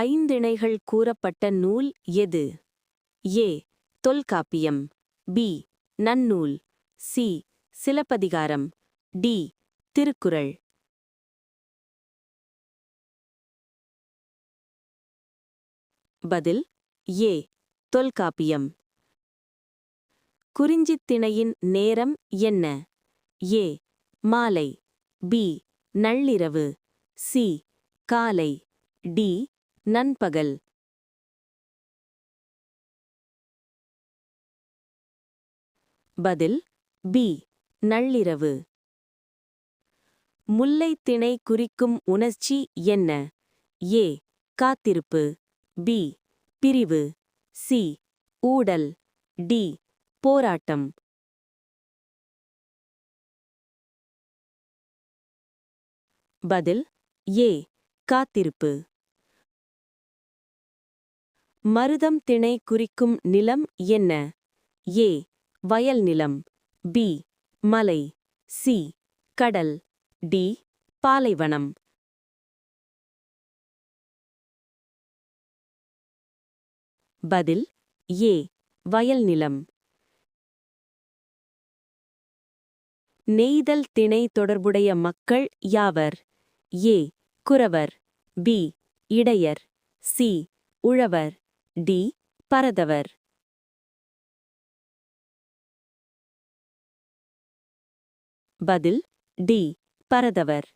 ஐந்திணைகள் கூறப்பட்ட நூல் எது? ஏ. தொல்காப்பியம். பி. நன்னூல். சி. சிலப்பதிகாரம். டி. திருக்குறள். பதில் ஏ. தொல்காப்பியம். குறிஞ்சித்திணையின் நேரம் என்ன? ஏ. மாலை. பி. நள்ளிரவு. சி. காலை. டி. நண்பகல். பதில் பி. நள்ளிரவு. முல்லைத் திணை குறிக்கும் உணர்ச்சி என்ன? ஏ. காத்திருப்பு. பி. பிரிவு. சி. ஊடல். டி. போராட்டம். பதில் ஏ. காத்திருப்பு. மருதம் திணை குறிக்கும் நிலம் என்ன? ஏ. வயல் நிலம். பி. மலை. சி. கடல். டி. பாலைவனம். பதில் ஏ. வயல் நிலம். நெய்தல் திணை தொடர்புடைய மக்கள் யாவர்? ஏ. குரவர். பி. இடையர். சி. உழவர். டி. பரதவர். பதில் டி. பரதவர்.